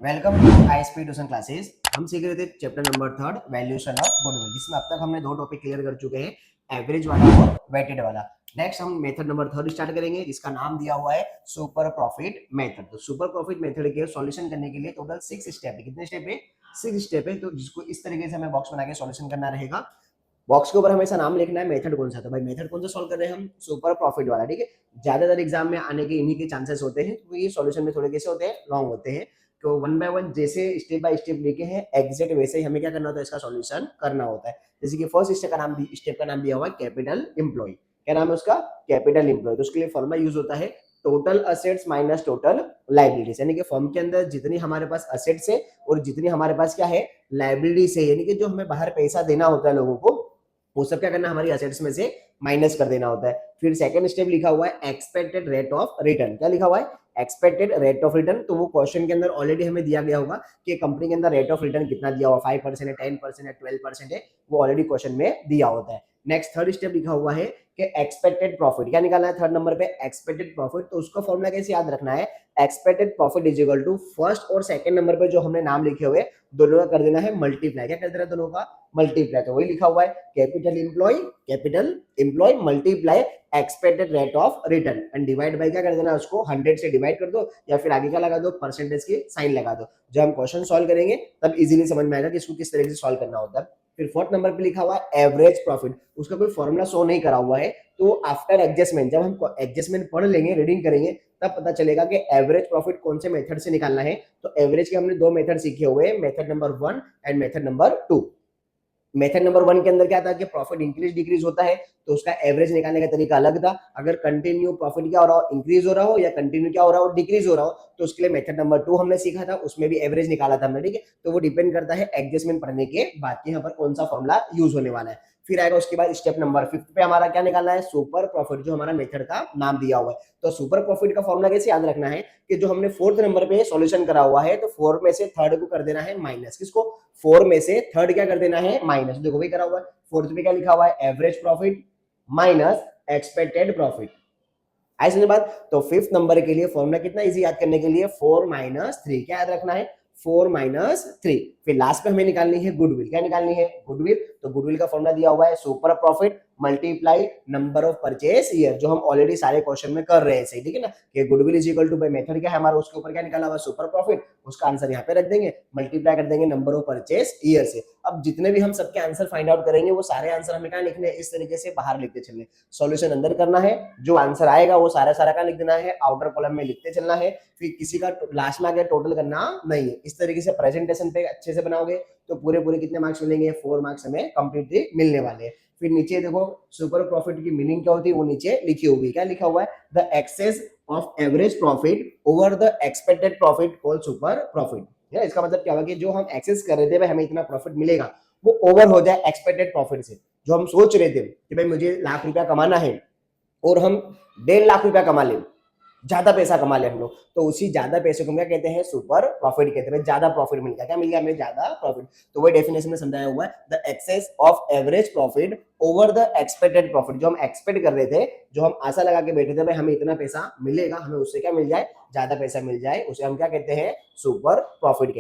Welcome to ISP tuition classes. हम सीख रहे थे chapter number 3 valuation of goodwill, जिसमें अब तक हमने दो टॉपिक क्लियर कर चुके हैं, एवरेज वाला और वेटेड वाला। नेक्स्ट हम मेथड नंबर 3 स्टार्ट करेंगे, जिसका नाम दिया हुआ है सुपर प्रॉफिट मेथड। तो सुपर प्रॉफिट मेथड के सॉल्यूशन करने के लिए टोटल 6 स्टेप है। कितने स्टेप है? 6 स्टेप है। तो जिसको इस तरीके से हमें बॉक्स बना के सॉल्यूशन करना रहेगा। बॉक्स के ऊपर हमेशा नाम लिखना है, मेथड कौन सा। तो भाई मेथड कौन सा सॉल्व कर रहे हैं हम? सुपर प्रॉफिट वाला। ठीक है, ज्यादातर एग्जाम में आने के इन्हीं के चांसेस होते हैं, तो ये सॉल्यूशन में थोड़े कैसे होते हैं, लॉन्ग होते हैं। तो वन बाय वन जैसे स्टेप बाय स्टेप लिखे हैं एग्जैक्ट वैसे ही हमें क्या करना होता है, इसका सॉल्यूशन करना होता है। जैसे कि फर्स्ट स्टेप का नाम दिया हुआ है कैपिटल एम्प्लॉय। क्या नाम है उसका? Capital employ. तो उसके लिए फॉर्मूला यूज होता है total assets minus total liabilities, यानी कि फर्म के अंदर जितनी हमारे पास असेट्स है और जितनी हमारे पास क्या है, लाइबिलिटीज है, यानी कि जो हमें बाहर पैसा देना होता है लोगों को, वो सब क्या करना, हमारी असेट्स में से माइनस कर देना होता है। फिर सेकंड स्टेप लिखा हुआ है एक्सपेक्टेड रेट ऑफ रिटर्न। क्या लिखा हुआ है? Expected rate of return. तो वो क्वेश्चन के अंदर ऑलरेडी हमें दिया गया होगा कि कंपनी के अंदर रेट ऑफ रिटर्न कितना दिया हुआ, 5% है, 10% है, 12% है, वो ऑलरेडी क्वेश्चन में दिया होता है। नेक्स्ट थर्ड स्टेप लिखा हुआ है कि एक्सपेक्टेड प्रॉफिट। क्या निकालना है थर्ड नंबर पे? Expected profit. तो उसका फॉर्मूला कैसे याद रखना है? Expected profit is equal to first और सेकंड नंबर पे जो हमने नाम लिखे हुए दोनों का कर देना है मल्टीप्लाई। क्या कर देना है? दोनों का मल्टीप्लाई। तो वही लिखा हुआ है capital employ multiply expected rate of return and divide by क्या कर देना, उसको 100 से डिवाइड कर दो या फिर आगे क्या लगा दो, परसेंटेज की साइन लगा दो। जब हम क्वेश्चन सॉल्व करेंगे तब इजीली समझ में आएगा कि इसको किस तरीके से सॉल्व करना होता है। फिर फोर्थ नंबर पे लिखा हुआ है एवरेज प्रॉफिट। उसका कोई फॉर्मूला शो नहीं करा हुआ है, तो आफ्टर एडजस्टमेंट, जब हम एडजस्टमेंट पढ़ लेंगे, रीडिंग करेंगे, तब पता चलेगा कि एवरेज प्रॉफिट कौन से मेथड से निकालना है। तो एवरेज के हमने दो मेथड सीखे हुए हैं, method number 1 and method number 2। Method number 1 के अंदर क्या था कि प्रॉफिट इंक्रीज डिक्रीज होता है, तो उसका एवरेज निकालने का तरीका अलग था। अगर कंटिन्यू प्रॉफिट क्या हो रहा हो, इंक्रीज हो रहा हो, या कंटिन्यू क्या हो रहा हो, डिक्रीज हो रहा हो, तो उसके लिए मेथड नंबर 2 हमने सीखा था, उसमें भी एवरेज निकाला था हमने। ठीक है, तो वो डिपेंड करता है एडजस्टमेंट पढ़ने के बाद कि यहाँ पर कौन सा फॉर्मूला यूज होने वाला है। फिर आएगा उसके बाद स्टेप नंबर 5 पे हमारा क्या निकालना है, सुपर प्रॉफिट, जो हमारा मेथड का नाम दिया हुआ है। तो सुपर प्रॉफिट का फॉर्मूला कैसे याद रखना है कि जो हमने फोर्थ नंबर पे सॉल्यूशन करा हुआ है, तो 4 में से थर्ड को कर देना है माइनस। किसको? 4 में से थर्ड क्या कर देना है, माइनस। देखो वही करा हुआ है, फोर्थ में क्या लिखा हुआ है, average profit minus expected profit. आई समझ बात? तो फिफ्थ नंबर के लिए फॉर्मूला कितना इजी याद करने के लिए, 4-3। क्या याद रखना है? 4-3। फिर लास्ट पे हमें निकालनी है गुडविल। क्या निकालनी है? गुडविल। तो गुडविल का फॉर्मूला दिया हुआ है super profit multiply number of purchase year, जो हम ऑलरेडी सारे क्वेश्चन में कर रहे हैं। सही, ठीक है ना, कि goodwill is equal to by method क्या है हमारा, उसके ऊपर क्या निकाला हुआ, सुपर प्रॉफिट, उसका आंसर यहाँ पे रख देंगे, मल्टीप्लाई कर देंगे नंबर ऑफ परचेस ईयर से। अब जितने भी हम सबके आंसर फाइंड आउट करेंगे, वो सारे आंसर हमें क्या लिखने हैं, इस तरीके से बाहर लिखते चलने। सॉल्यूशन अंदर करना है, जो आंसर आएगा वो सारा सारा का लिख देना है, आउटर कॉलम में लिखते चलना है। फिर किसी का लास्ट में आगे टोटल करना नहीं है। इस तरीके से प्रेजेंटेशन पे अच्छे से बनाओगे तो पूरे पूरे कितने मार्क्स मिलेंगे, 4 मार्क्स हमें कंप्लीटली मिलने वाले हैं। फिर नीचे देखो सुपर प्रॉफिट की मीनिंग क्या होती है, वो नीचे लिखी हुई। क्या लिखा हुआ है? The excess of average profit over the expected profit called super profit. इसका मतलब क्या होगा कि जो हम एक्सेस कर रहे थे भाई हमें इतना प्रॉफिट मिलेगा, वो ओवर हो जाए एक्सपेक्टेड प्रॉफिट से। जो हम सोच रहे थे कि भाई मुझे लाख रुपया कमाना है और हम 1.5 लाख रुपया कमा ले, ज्यादा पैसा कमा ले हम लोग, तो उसी ज्यादा पैसे को क्या कहते हैं, सुपर प्रॉफिट कहते हैं। ज्यादा प्रॉफिट मिल गया, क्या मिल गया हमें, ज्यादा प्रॉफिट। तो वही डेफिनेशन में समझाया हुआ है, the excess of average profit over the expected profit. जो हम एक्सपेक्ट कर रहे थे, जो हम आशा लगा के बैठे थे भाई हमें इतना पैसा मिलेगा, हमें उससे क्या मिल जाए, ज्यादा पैसा मिल जाए, उसे हम क्या कहते हैं, सुपर प्रॉफिट।